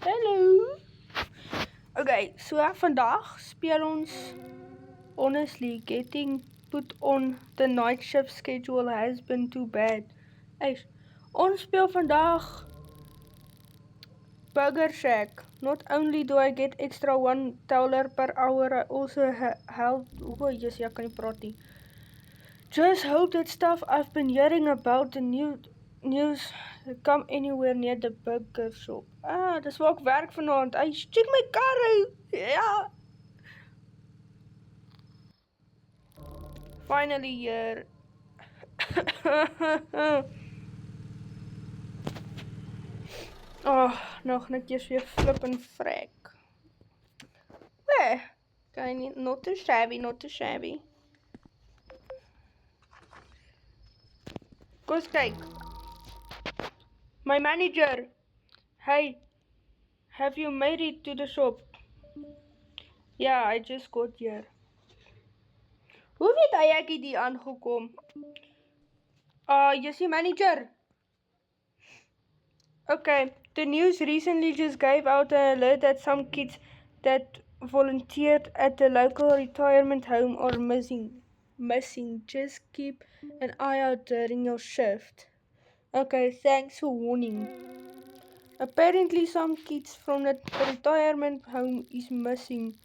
Hallo. Okay, so vandag speel ons honestly getting put on the night shift schedule has been too bad. Eish, ons speel vandag Burger Shack. Not only do I get extra $1 per hour, I also help. Oh yes, ja kan nie praat nie. Just hope that stuff I've been hearing about the news come anywhere near the burger shop. Dis waar ek werk vanaand. Hey, check my kar uit. Ja. Finally here. Nog net eers weer flip en vrek. Okay, not too shabby, not too shabby. Kom eens kyk. My manager. Hey, have you made it to the shop? Yeah, I just got here. Hoe weet hy ek het hier aangekom? Yes, your manager. Okay, the news recently just gave out an alert that some kids that volunteered at the local retirement home are missing. Just keep an eye out during your shift. Okay, thanks for warning. Apparently some kids from the retirement home is missing.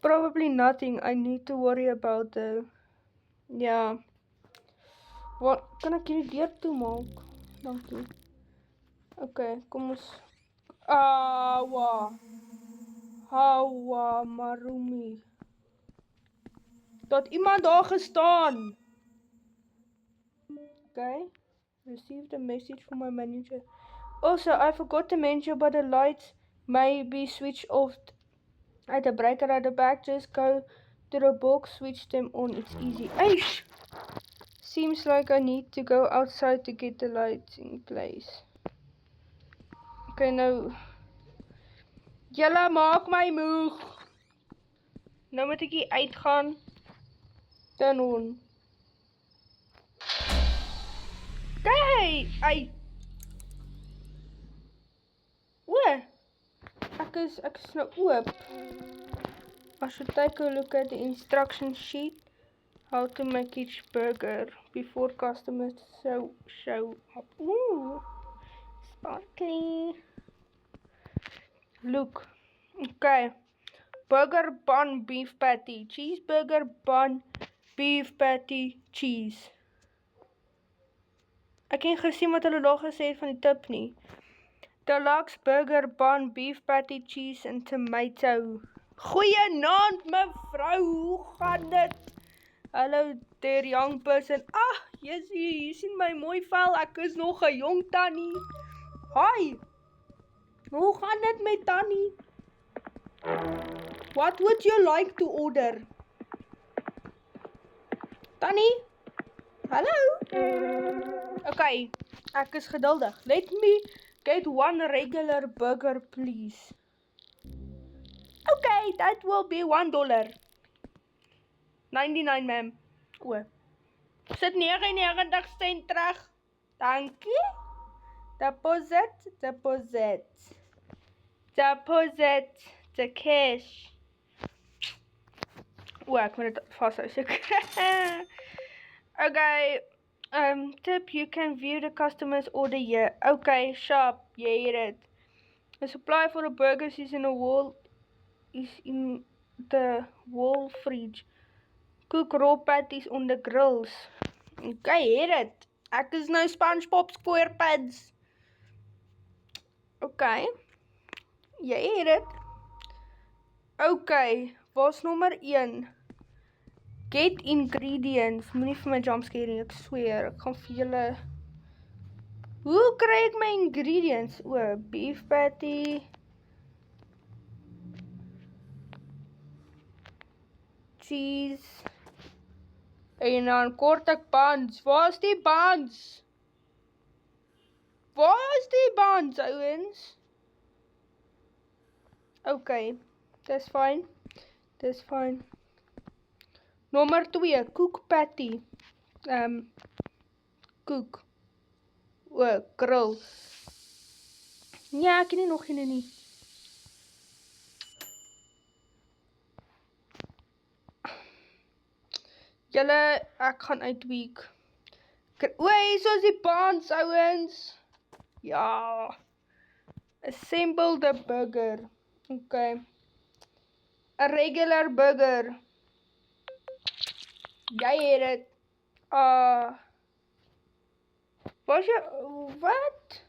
Probably nothing I need to worry about though. Yeah. Wat kan ek hierdie deur toemaak? Dankie. Okay, kom ons. Hawa Marumi. Dat iemand daar gestaan. Okay. Received a message from my manager. Also, I forgot to mention, but the lights may be switched off at the breaker at the back. Just go to the box, switch them on. It's easy. Aish! Seems like I need to go outside to get the lights in place. Okay, nou. Julle maak my moeg. Nou moet ek hier uitgaan. Dan on. Kijk! Ai. Ek is nou oop. I should take a look at the instruction sheet. How to make each burger before customers show up. Ooh, sparkly. Look. Okay. Burger bun beef patty. Cheeseburger bun beef patty cheese. Ek het gesien wat hulle daar gesê het van die tip nie. Deluxe burger bun beef patty cheese and tomato. Goeienaand mevrou, hoe gaan dit? Hallo there young person. Jessie, hier sien my mooi vel. Ek is nog 'n jong tannie. Hi. Hoe gaan dit met tannie? What would you like to order? Tannie? Hallo? Okay, ek is geduldig. Let me get one regular burger, please. Okay, that will be $1. 99, ma'am. Sit 99 cent terug. Dankie. Deposit. Deposit the cash. Ek moet dit vashou seker. Okay. Tip, you can view the customer's order here. Okay, sharp. You hear it. The supply for the burgers is in the wall fridge. Cook raw patties on the grills. Okay, hear it. Ek is nou SpongeBob SquarePants. Okay. Jy hear it. Okay, waar's nommer 1? Get ingredients. Moenie vir my jumpscare nie, ek sweer. Ek gaan vir julle. Hoe kry ek my ingredients? Beef patty. Cheese. En dan kort ek buns. Waar's die buns? Waar's die buns, ouens? Okay, dis fine. Nommer 2, cook patty. Cook. Grill. Ja, ek het nie nog een nie. Julle, ek gaan uitweek. Hier is die buns, ouens. Ja. Assemble the burger. Okay. A regular burger. Jy het dit. Was jy, wat?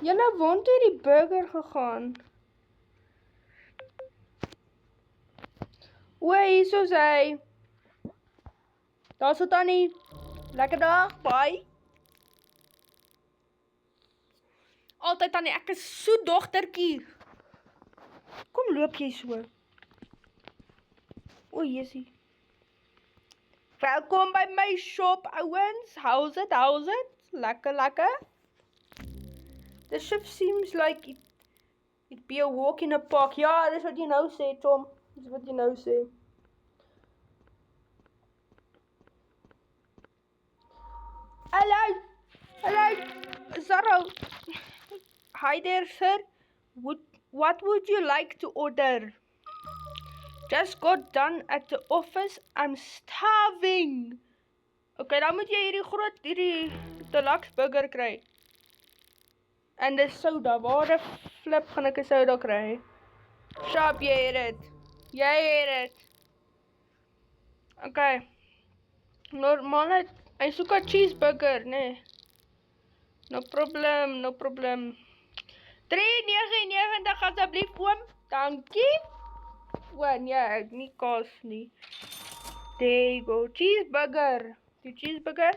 Julle, waant het die burger gegaan? Hier is hy. Daar is Tannie. Lekker dag, bye. Altyd Tannie, ek is so dogtertjie. Kom loop jy so. Jesie. Welkom by my shop, ouens. How's it? Lekker. The ship seems like it'd be a walk in a park. Ja, dis wat jy nou sê, Tom. Dis wat jy nou sê. Hello, Zara. Hi there, sir. What would you like to order? Just got done at the office. I'm starving. Okay, dan moet jy hierdie deluxe burger kry. En die soda. Waar die flip gaan ek 'n soda kry? Shop, jy het dit. Okay. Normaal, hy soek 'n cheeseburger, nee. No problem. 3,99 asseblief, oom. Dankie. Nee, nie kaas nie. There you go. Cheeseburger. Die cheeseburger.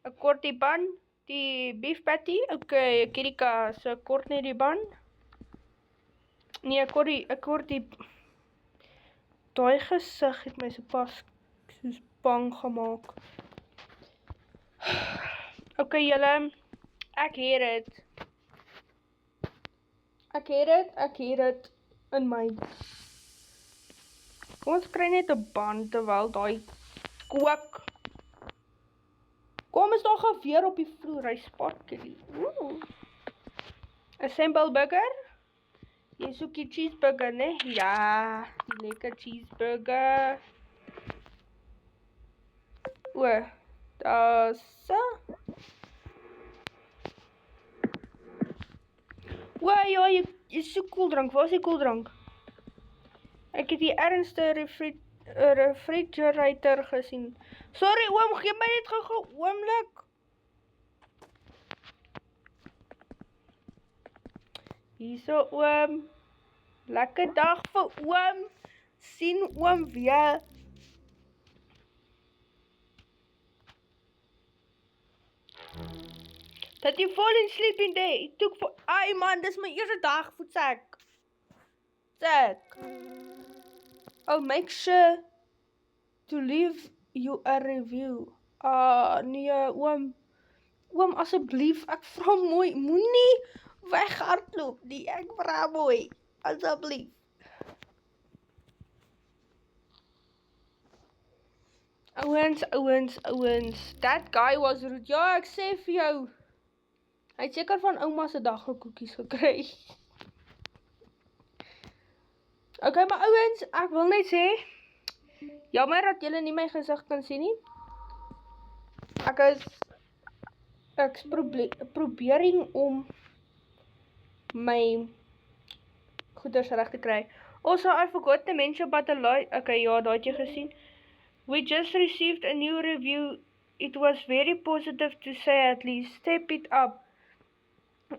'n kort die bun. Die beef patty. Okay, Kirika. So kort net die bun. Nee, ek kort die... Daai gesig het my so pas soos bang gemaak. Okay, julle. Ek het dit in my. Kom ons kry net 'n band terwyl daai kook. Kom is daar geweer op die vloer, hy sparkelie. Assemble burger. Jy soek die cheeseburger, né? Ja, die lekker cheeseburger. Daar so. Ja, jy soek koeldrank. Waar is die koeldrank? Ek het die ernstige refrigerator gesien. Sorry oom, gee my net gou oomlik. Hierso oom. Lekker dag vir oom. Sien oom weer. Dat jy fall in sleeping day. It took for... Ai man, dis my eerste dag voetsek. Oh, make sure to leave you a review. Nee, oom. Oom, asseblief, ek vra mooi. Moenie weghardloop nie. Ek vra mooi. Asseblief. Ouens. That guy was rude. Ja, ek sê vir jou. Hy het seker van ouma se dagkoekies gekry. Okay, maar ouens, ek wil net sê, jammer dat julle nie my gesig kan sien nie. Ek's probering om my goeders reg te kry. Also, I forgot to mention about the light. Okay, ja, daai het jy gesien. We just received a new review. It was very positive to say at least. Step it up.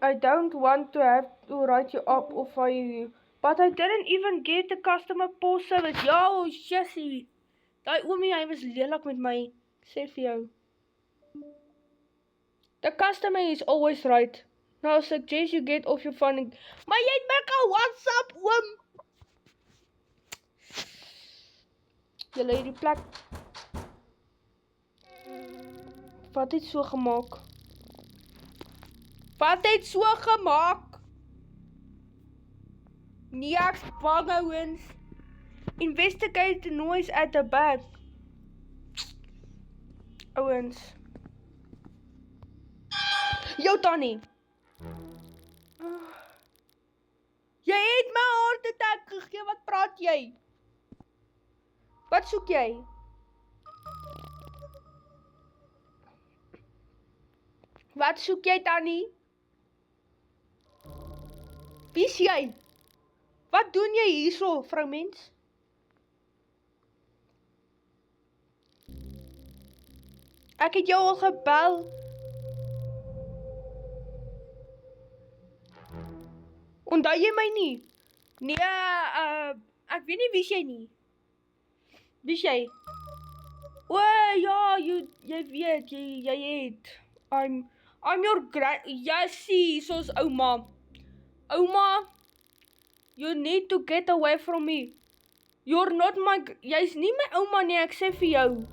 I don't want to have to write you up or fire you. But I didn't even get the customer post service. Yo, Jessie. Daai oomie, hy was lelik met my. Ek sê vir jou. The customer is always right. Now suggest you get off your phone. Maar jy het my ge-WhatsApp, oom. Julle hierdie plek. Wat het so gemaak? Nee, ek's bang, ouens. Investigate the noise at the back. Ouens. Jou Tannie. Jy het my hart attack gegee, wat praat jy? Wat soek jy? Wat soek jy, Tannie? Wie is jy? Wat doen jy hierso, vrou mens? Ek het jou al gebel. Onthou jy my nie? Nee, ek weet nie wie jy nie. Wie jy? O ja, jy weet, jy het. I'm your Jessie, soos ouma. Ouma, you need to get away from me. You're not my, jy's nie my ouma nie, ek sê vir jou.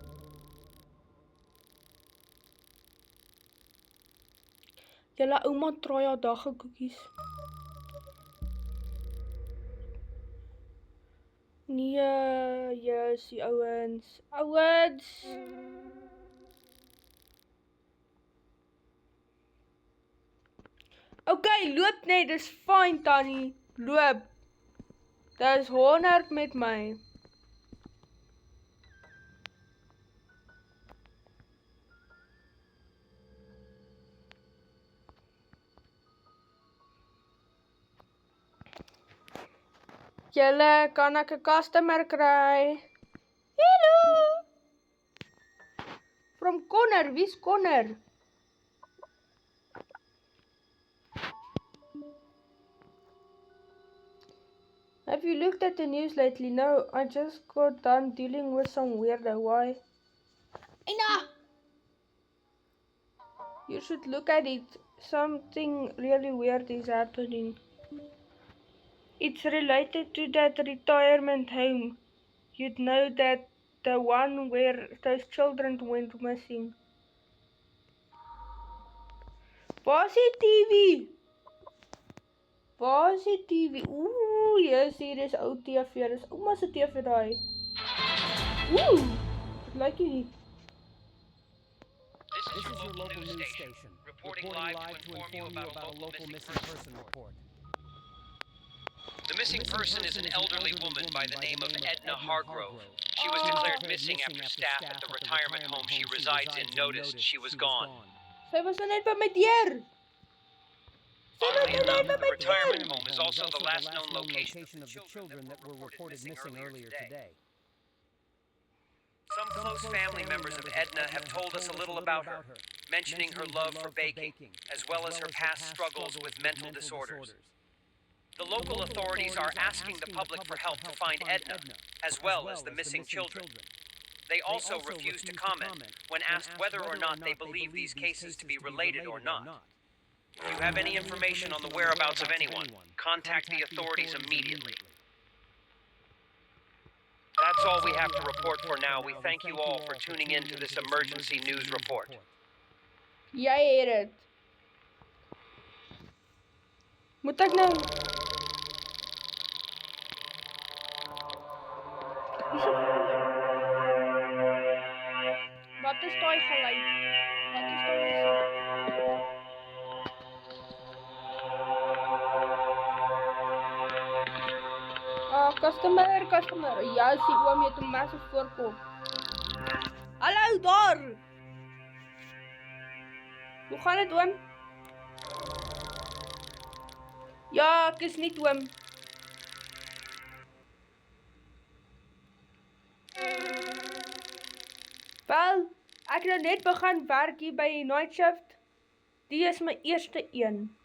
Julle ouma traai haar daggekoekies. Nee, Jessie, ouens. Okay, loop net, dis fine, Tannie. Loop. Dis 100 met my. Julle, kan ek 'n customer kry? Hello. From Connor, wie's Connor? Have you looked at the news lately? No, I just got done dealing with some weirdo. Why? Ina! You should look at it. Something really weird is happening. It's related to that retirement home. You'd know that the one where those children went missing. Waar is die TV? Waar is die TV? Ooh, yes, hier is ou TV. Dis ouma se TV daai. Ooh, dit lyk nie. This is your local news station. Reporting live to inform you about a local missing person report. The missing person is an elderly woman by the name of Edna Hargrove. She was declared missing after staff at the retirement home she resides in noticed she was gone. Sy was net by my deur. Oddly enough, the retirement home is also the last known location of the children that were reported missing earlier today. Some close family members of Edna have told us a little about her, mentioning her love for baking, as well as her past struggles with mental disorders. The local authorities are asking the public for help to find Edna, as well as the missing children. They also refuse to comment when asked whether or not they believe these cases to be related or not. If you have any information on the whereabouts of anyone, contact the authorities immediately. That's all we have to report for now. We thank you all for tuning in to this emergency news report. Jy het dit. Moet ek nou? Wat is daai geluid? Wat is daai musiek? Customer. Ja, sien oom het 'n massive voorkop. Hallo daar. Hoe gaan dit oom? Ja, ek is nie oom. Wel, ek het net begin werk hier by night shift. Die is my eerste een.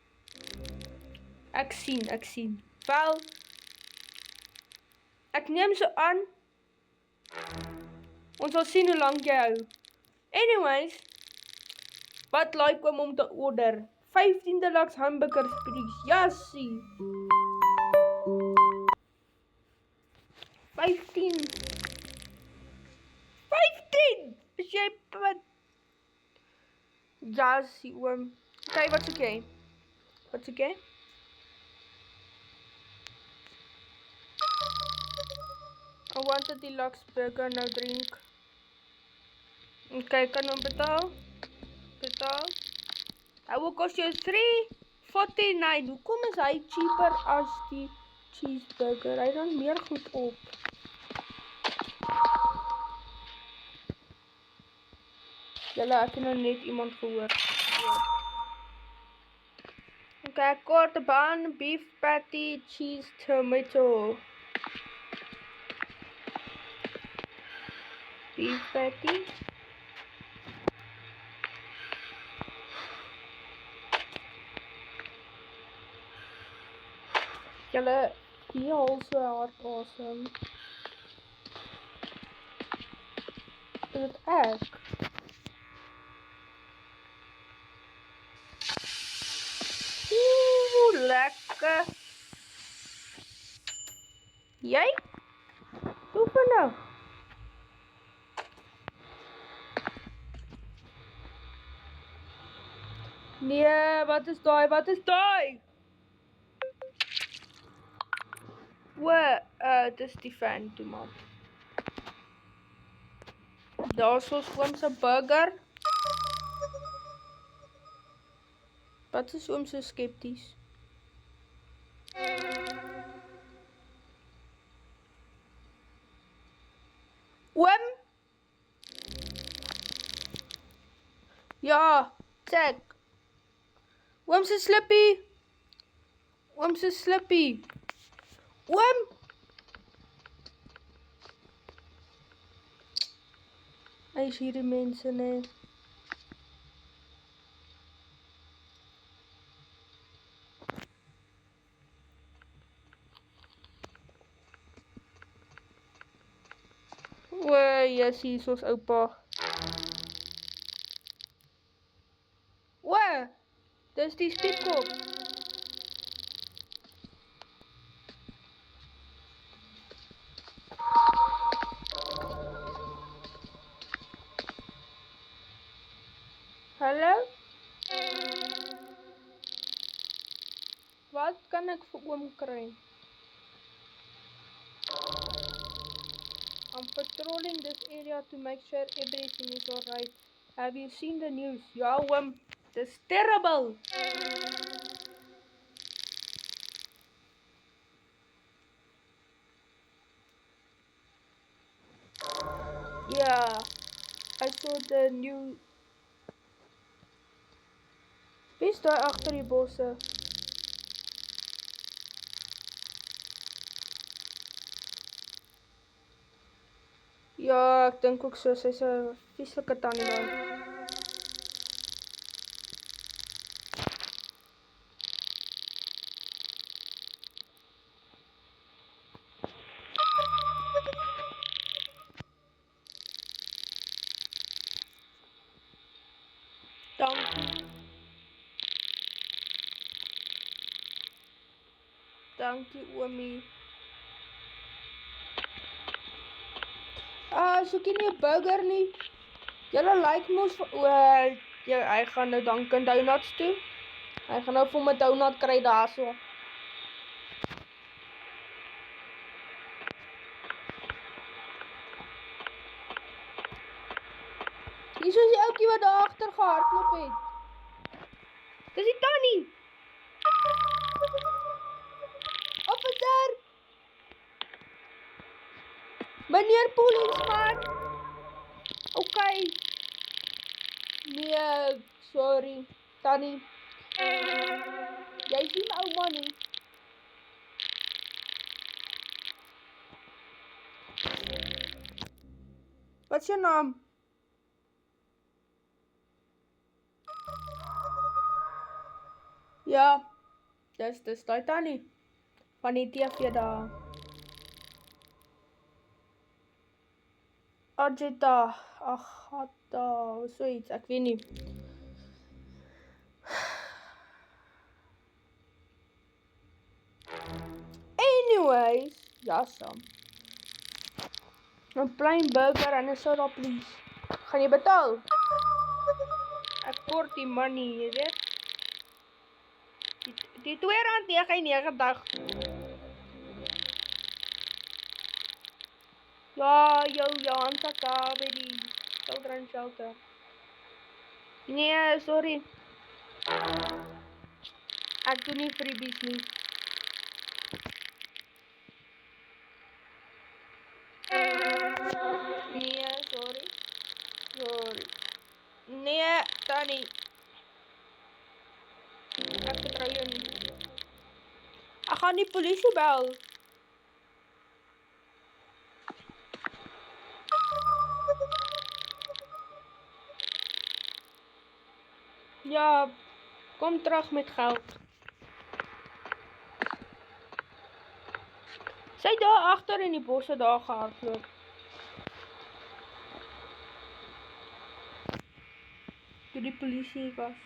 Ek sien. Wel, ek neem so aan. Ons sal sien hoe lank jy hou. Anyways, wat like om te order? 15 deluxe hamburgers, please. Jassie. 15. Is jy wat? Jassie, oom. Okay, wat's okay? I want a deluxe burger, no drink. Okay, kan hom betaal. I will cost you 3 $1.49. Hoekom is hy cheaper as die cheeseburger? Hy dan meer goed op. Julle, ek het nou net iemand gehoor. Okay, quarter bun, beef patty, cheese, tomato. Beef patty. Julle, die al so hard awesome. Is het ek? Lekker. Jy? Hoe van nou? Nee, wat is daai? Wat is daai? Dis die fan tomaat. Daar is ons oom se burger. Wat is oom so skepties? Oom? Ja, check. Oom se slippie. Oom se slippie. Oom? Hy is hierdie mense, nee. Yes, hier is ons oupa. Dis die stiefkop. Hallo? Wat kan ek vir oom kry? I'm patrolling this area to make sure everything is alright. Have you seen the news? Ja, oom. Dis terrible. Yeah, I saw the new. Wie is daar agter die bosse? Ja, ek dink ook so. Sy's 'n vieslike tannie daai. Dankie oomie. Soek jy nie 'n burger nie? Julle like mos hy gaan nou Dunkin Donuts toe. Hy gaan nou vir my donut kry daarso. Hier is die ouetjie wat daar agter gehardloop het. Dis die tannie. Officer! Meneer Policeman! Okay. Nee, sorry. Tannie. Jy is nie my ouma nie. Wat is jou naam? Ja. Dis daai tannie. Van die TV daar. Arjeta, Agatha, so iets, ek weet nie. Anyways, ja Sam. 'n plain burger en 'n soda please. Gaan jy betaal? Ek kort die money, jy weet. Die R2.99. Ja, Johan sit daar by die children's shelter. Nee, sorry. Ek doen nie freebies nie. Nee, sorry. Nee, Tannie. Ek vertrou jou nie. Ek gaan die polisie bel. Ja, kom terug met geld. Sy daar agter in die bosse daar gehardloop. Toe die polisie was.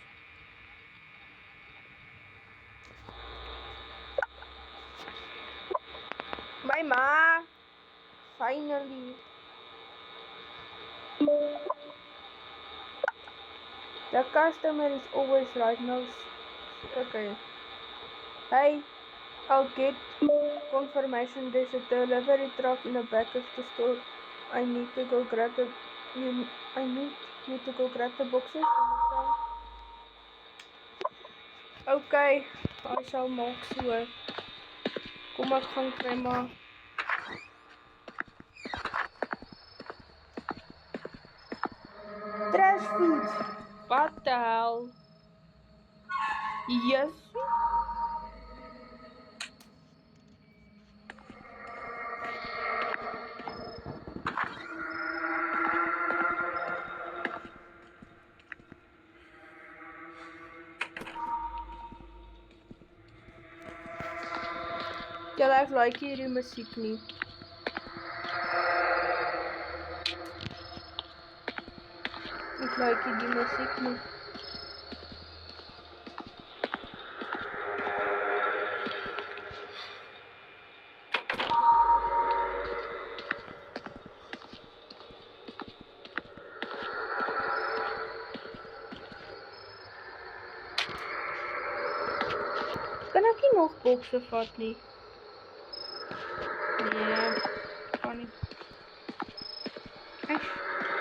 My ma. Finally. The customer is always right now. Okay. Hey, I'll get confirmation there's a delivery truck in the back of the store. I need to go grab the I need you to go grab the boxes. Okay, I sal maak so. Kom ek gaan kry maar. Trash food. What the hell? Yes. Julle ek like hierdie musiek nie. Ek like hierdie musiek nie. Kan ek nie nog bokse vat nie? Nee, kan nie. Echt,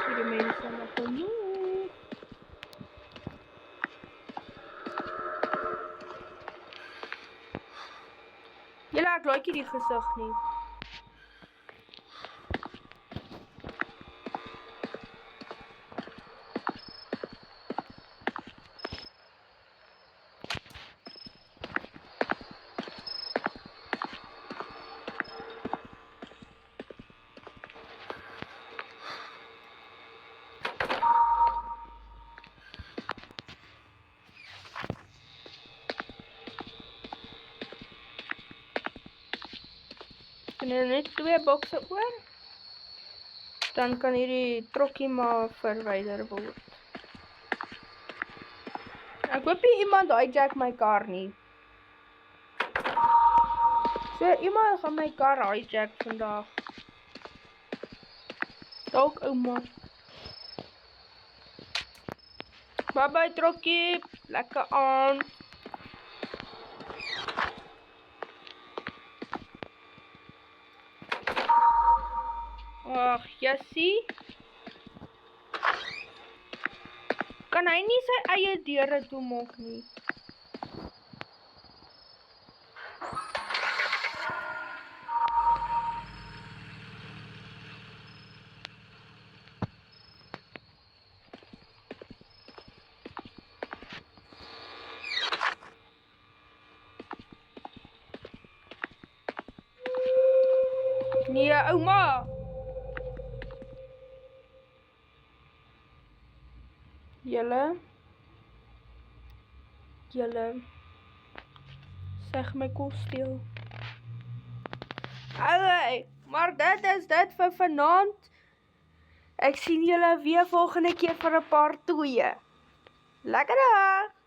hierdie mense wat kom nie. Julle, ek like hierdie gesig nie. En er net 2 bokse oor. Dan kan hierdie trokkie maar verwyder word. Ek hoop nie iemand hijack my kar nie. So iemand gaan my kar hijack vandag. Dalk ouma. Bye bye trokkie. Lekker aan. Ag, Jessie. Kan hy nie sy eie deure toemaak nie? Nee, ouma. Julle zeg my kos steel. Allee, maar dit is dit vir vanaand. Ek sien julle weer volgende keer vir 'n paar toeie. Lekker dag.